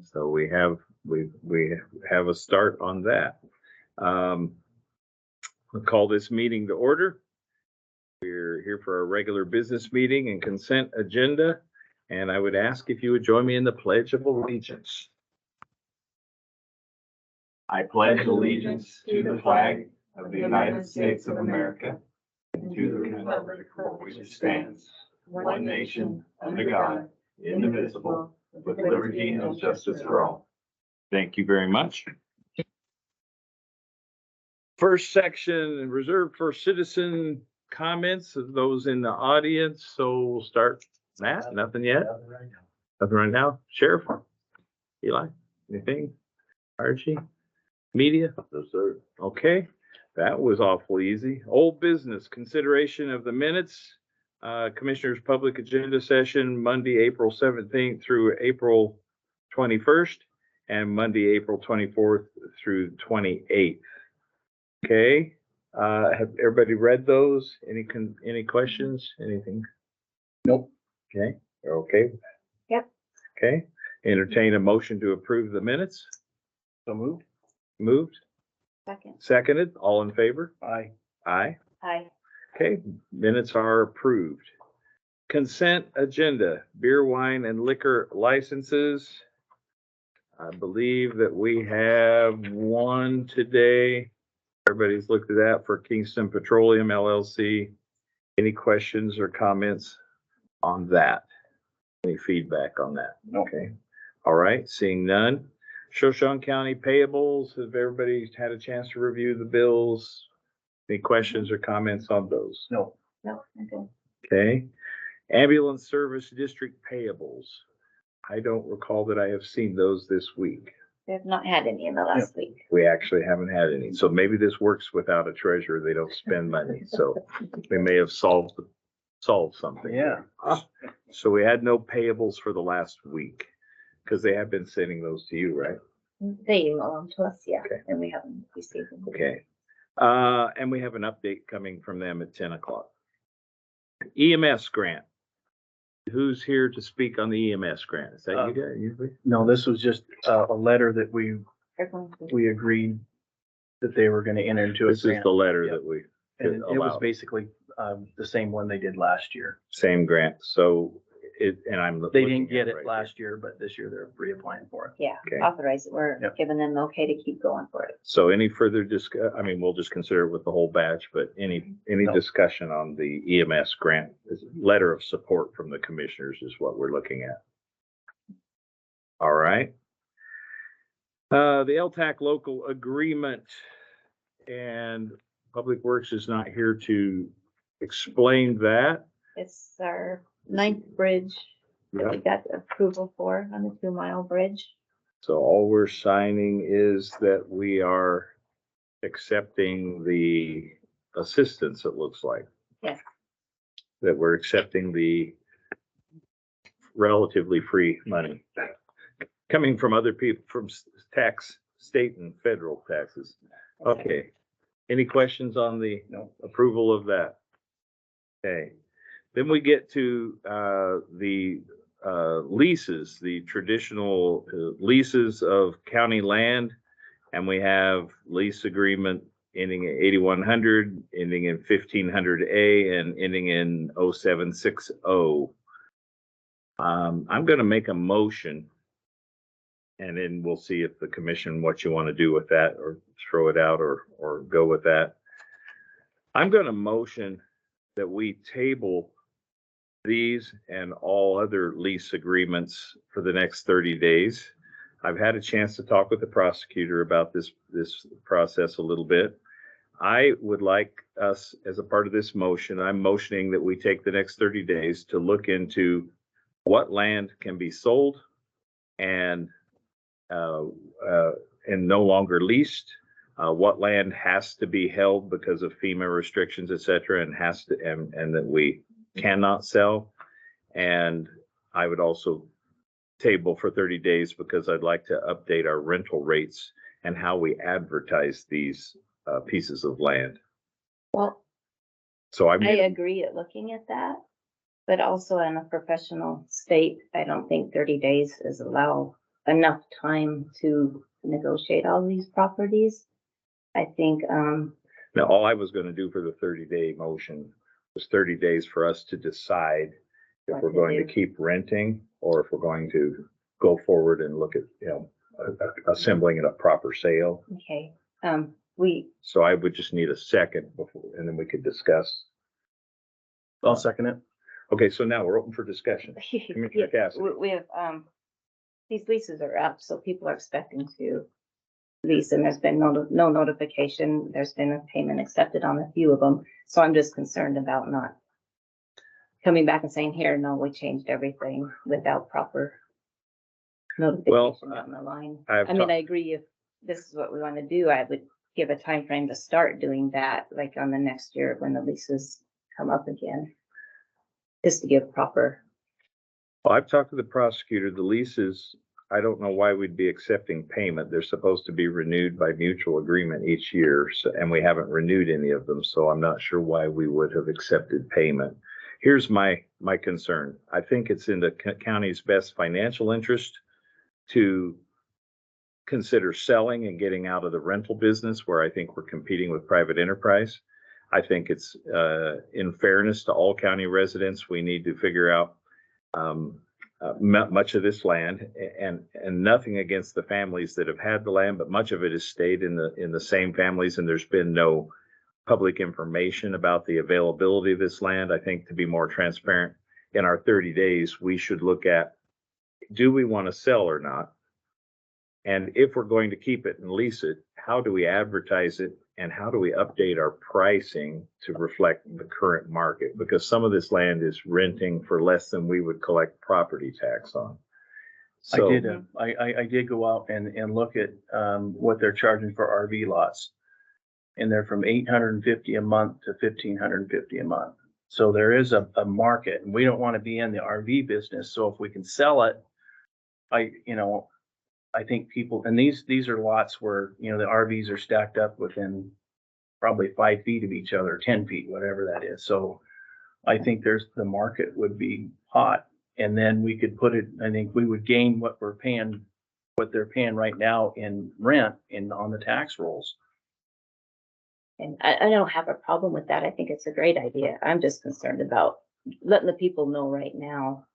So we have a start on that. We'll call this meeting to order. We're here for our regular business meeting and consent agenda. And I would ask if you would join me in the Pledge of Allegiance. I pledge allegiance to the flag of the United States of America and to the republic for which it stands, one nation, under God, indivisible, with liberty and justice for all. Thank you very much. First section reserved for citizen comments of those in the audience. So we'll start. Matt, nothing yet? Nothing right now. Sheriff? Eli? Anything? Archie? Media? No, sir. Okay, that was awful easy. Old business, consideration of the minutes. Commissioners' public agenda session, Monday, April 17th through April 21st, and Monday, April 24th through 28th. Okay, have everybody read those? Any questions? Anything? Nope. Okay, you're okay? Yep. Okay, entertain a motion to approve the minutes. So moved. Moved, Second. seconded, all in favor? Aye. Aye. Aye. Okay, minutes are approved. Consent agenda, beer, wine, and liquor licenses. I believe that we have one today. Everybody's looked at that for Kingston Petroleum LLC. Any questions or comments on that? Any feedback on that? No. Okay. All right, seeing none. Shoshone County payables, have everybody had a chance to review the bills? Any questions or comments on those? No. No, okay. Okay. Ambulance Service District payables. I don't recall that I have seen those this week. We have not had any in the last week. We actually haven't had any. So maybe this works without a treasurer. They don't spend money. So we may have solved something. Yeah. So we had no payables for the last week because they have been sending those to you, right? They email them to us, yeah, Okay. and we haven't received them. Okay. And we have an update coming from them at 10 o'clock. EMS grant. Who's here to speak on the EMS grant? Is that you guys usually? No, this was just a letter that Everyone's- we agreed that they were gonna enter into a This is grant. the letter Yep. that we And it was allowed. basically, the same one they did last year. Same grant. So and I'm. They looking didn't get at it right last year, but this year they're reapplying for it. Yeah, Okay. authorize it. We're Yep. giving them okay to keep going for it. So any further I mean, we'll just consider it with the whole batch, but any No. discussion on the EMS grant, is letter of support from the commissioners is what we're looking at. All right. The LTAC local agreement, and Public Works is not here to explain that. It's our ninth bridge that we got approval for on the 2-mile bridge. So all we're signing is that we are accepting the assistance, it looks like. Yes. That we're accepting the relatively free money coming from other people, from tax, state and federal taxes. Okay. Any questions on the No. approval of that? Okay. Then we get to the leases, the traditional leases of county land. And we have lease agreement ending at 8100, ending in 1500A, and ending in 0760. I'm going to make a motion, and then we'll see if the commission, what you want to do with that, or throw it out, or go with that. I'm going to motion that we table these and all other lease agreements for the next 30 days. I've had a chance to talk with the prosecutor about this process a little bit. I would like us, as a part of this motion, I'm motioning that we take the next 30 days to look into what land can be sold and no longer leased, what land has to be held because of FEMA restrictions, et cetera, and that we cannot sell. And I would also table for 30 days because I'd like to update our rental rates and how we advertise these pieces of land. Well, So I agree at looking at that, but also in a professional state, I don't think 30 days is allowed enough time to negotiate all these properties. I think, Now, all I was gonna do for the 30-day motion was 30 days for us to decide if What we're to going to do. keep renting or if we're going to go forward and look at, assembling it a proper sale. okay, So I would just need a second before, and then we could discuss. I'll second it. Okay, so now we're open for discussion. Commissioner yeah, Cassidy. we have, these leases are up, so people are expecting to lease, and there's been no notification. There's been a payment accepted on a few of them, so I'm just concerned about not coming back and saying, here, no, we changed everything without proper notification down the line. I've I mean, ta- I agree, if this is what we want to do, I would give a time frame to start doing that, like on the next year when the leases come up again. Just to give proper, Well, I've talked to the prosecutor. The leases, I don't know why we'd be accepting payment. They're supposed to be renewed by mutual agreement each year, so, and we haven't renewed any of them, so I'm not sure why we would have accepted payment. Here's my concern. I think it's in the county's best financial interest to consider selling and getting out of the rental business where I think we're competing with private enterprise. I think it's in fairness to all county residents, we need to figure out much of this land, and nothing against the families that have had the land, but much of it has stayed in the same families, and there's been no public information about the availability of this land. I think to be more transparent in our 30 days, we should look at, do we want to sell or not? And if we're going to keep it and lease it, how do we advertise it? And how do we update our pricing to reflect the current market? Because some of this land is renting for less than we would collect property tax on. So, I did go out and look at, what they're charging for RV lots. And they're from $850 a month to $1,550 a month. So there is a market, and we don't want to be in the RV business. So if we can sell it, I think people, and these are lots where, the RVs are stacked up within probably 5 feet of each other, 10 feet, whatever that is. So I think the market would be hot, and then we could put it, I think we would gain what they're paying right now in rent on the tax rolls. and I don't have a problem with that. I think it's a great idea. I'm just concerned about letting the people know right now.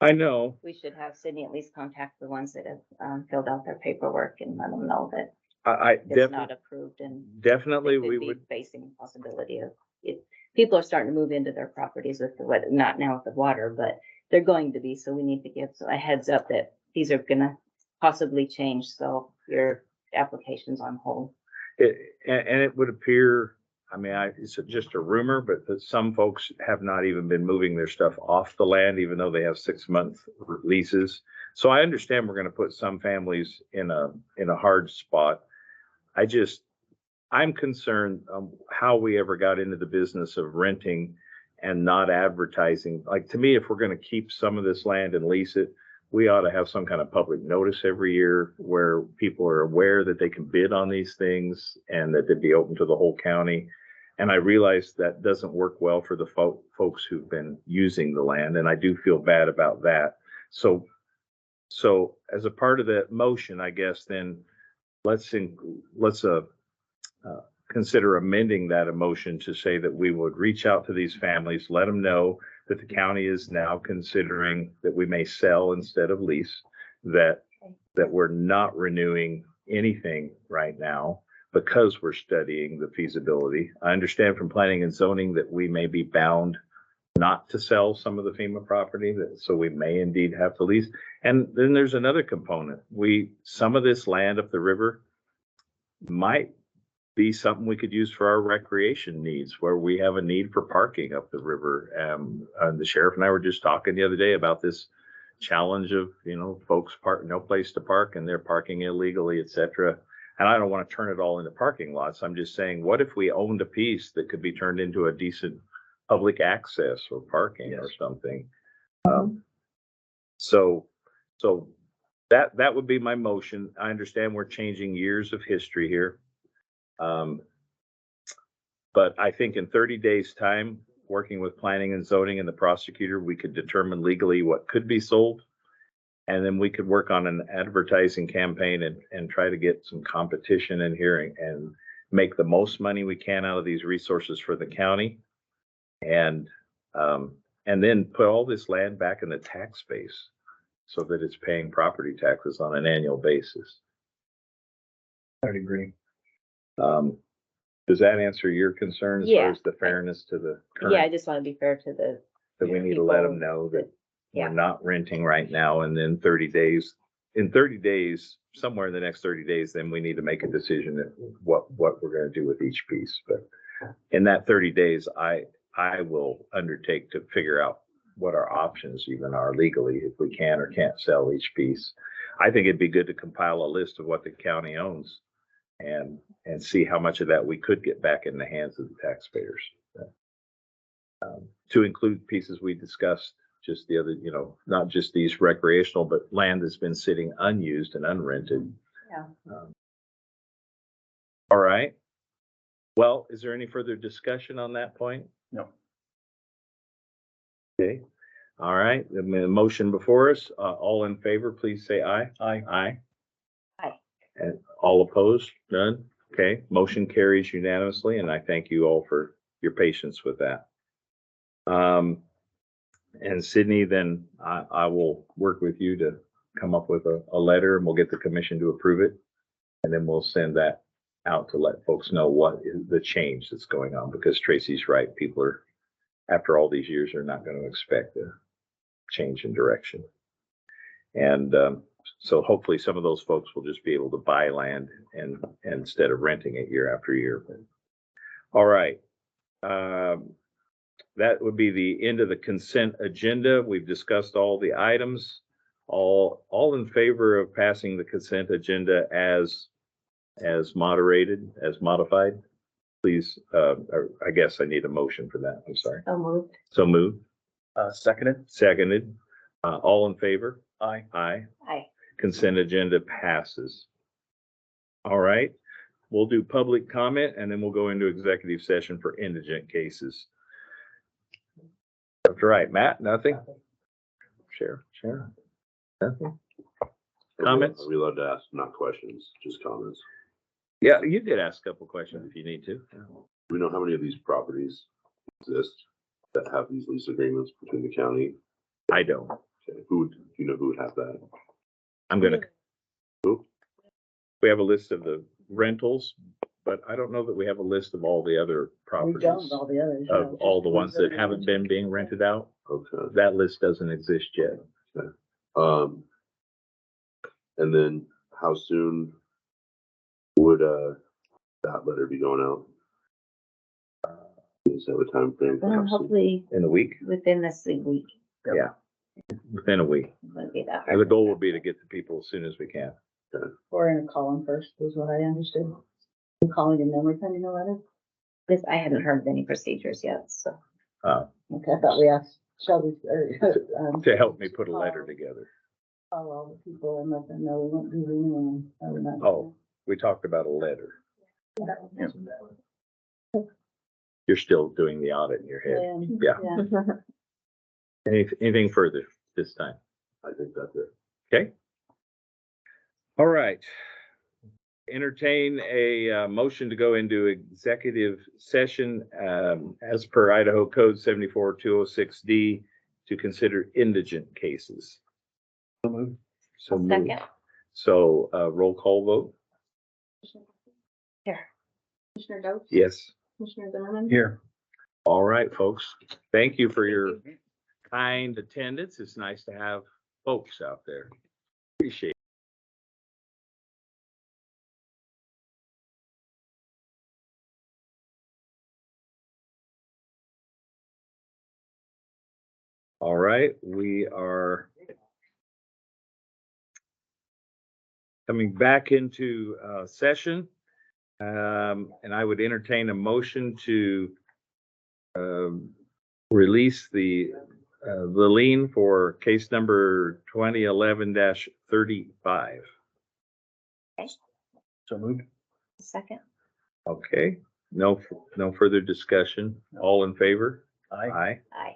I know, We should have Sydney at least contact the ones that have filled out their paperwork and let them know that I it's not approved, and definitely they could we be would, facing the possibility of it. People are starting to move into their properties with the weather, not now with the water, but they're going to be, so we need to give a heads up that these are gonna possibly change, so your application's on hold. and it would appear, I mean, it's just a rumor, but that some folks have not even been moving their stuff off the land, even though they have 6-month leases. So I understand we're gonna put some families in a hard spot. I'm concerned how we ever got into the business of renting and not advertising. Like, to me, if we're gonna keep some of this land and lease it, we ought to have some kind of public notice every year where people are aware that they can bid on these things and that they'd be open to the whole county. And I realize that doesn't work well for the folks who've been using the land, and I do feel bad about that. So as a part of that motion, I guess, then let's consider amending that motion to say that we would reach out to these families, let them know that the county is now considering that we may sell instead of lease, that we're not renewing anything right now because we're studying the feasibility. I understand from planning and zoning that we may be bound not to sell some of the FEMA property, so we may indeed have to lease. And then there's another component. Some of this land up the river might be something we could use for our recreation needs, where we have a need for parking up the river. And the sheriff and I were just talking the other day about this challenge of, folks no place to park and they're parking illegally, et cetera. And I don't want to turn it all into parking lots. I'm just saying, what if we owned a piece that could be turned into a decent public access or parking or something? So that would be my motion. I understand we're changing years of history here. But I think in 30 days' time, working with planning and zoning and the prosecutor, we could determine legally what could be sold. And then we could work on an advertising campaign and try to get some competition in here and make the most money we can out of these resources for the county. And then put all this land back in the tax base so that it's paying property taxes on an annual basis. I'd agree. Does that answer your concern as far Yeah. as the fairness to the Yeah, I current? just want to be fair to the, That we need to let them people know that yeah. we're not renting right now, and then 30 days, somewhere in the next 30 days, then we need to make a decision that what we're gonna do with each piece. But in that 30 days, I will undertake to figure out what our options even are legally, if we can or can't sell each piece. I think it'd be good to compile a list of what the county owns and see how much of that we could get back in the hands of the taxpayers. To include pieces we discussed just the other, not just these recreational, but land that's been sitting unused and unrented. Yeah. All right. Well, is there any further discussion on that point? No. Okay. All right. The motion before us, all in favor, please say aye. Aye. Aye. Aye. And all opposed? None? Okay. Motion carries unanimously, and I thank you all for your patience with that. And Sydney, then I will work with you to come up with a letter, and we'll get the commission to approve it. And then we'll send that out to let folks know what is the change that's going on, because Tracy's right. People are, after all these years, are not going to expect a change in direction. And so hopefully some of those folks will just be able to buy land and instead of renting it year after year. All right. That would be the end of the consent agenda. We've discussed all the items. All in favor of passing the consent agenda as moderated, as modified? Please, I guess I need a motion for that. I'm sorry. So moved. So moved. Seconded? Seconded. All in favor? Aye. Aye. Aye. Consent agenda passes. All right. We'll do public comment and then we'll go into executive session for indigent cases. That's right. Matt, nothing? Share. Nothing? Comments? Are we allowed to ask, not questions, just comments? Yeah, you did ask a couple questions if you need to. Do we know how many of these properties exist that have these lease agreements between the county? I don't. Okay, do you know who would have that? I'm gonna, Who? we have a list of the rentals, but I don't know that we have a list of all the other We properties. don't, all the others. Of all the ones that haven't been being rented out. Okay, That list doesn't exist yet. and then how soon would, that letter be going out? Is that a time frame? for how soon? Hopefully In a week? within this week, Yeah. Within a week. it wouldn't be that And hard. the goal would be to get the people as soon as we can. Or in a column first, is what I understood. I'm calling and then we're sending a letter. This, I haven't heard of any procedures yet, so. Okay, I thought we asked Shelby, To help me put a letter together. call all the people and let them know we won't be renewing. Oh. We talked about a letter. Yeah. You're still doing the audit in your head. Yeah. Yeah. Anything further this time? I think that's it. Okay. All right. Entertain a motion to go into executive session as per Idaho Code 74206D to consider indigent cases. So moved. So moved. Second. So roll call vote? Here. Commissioner Doak? Yes. Commissioner Zimmerman? Here. All right, folks. Thank you for your kind attendance. It's nice to have folks out there. Appreciate it. All right, we are coming back into session. And I would entertain a motion to release the lien for case number 2011-35. So moved. Second. Okay, no further discussion. All in favor? Aye. Aye. Aye.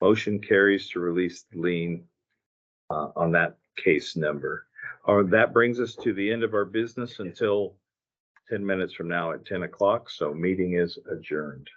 Motion carries to release the lien on that case number. Or that brings us to the end of our business until 10 minutes from now at 10 o'clock. So meeting is adjourned.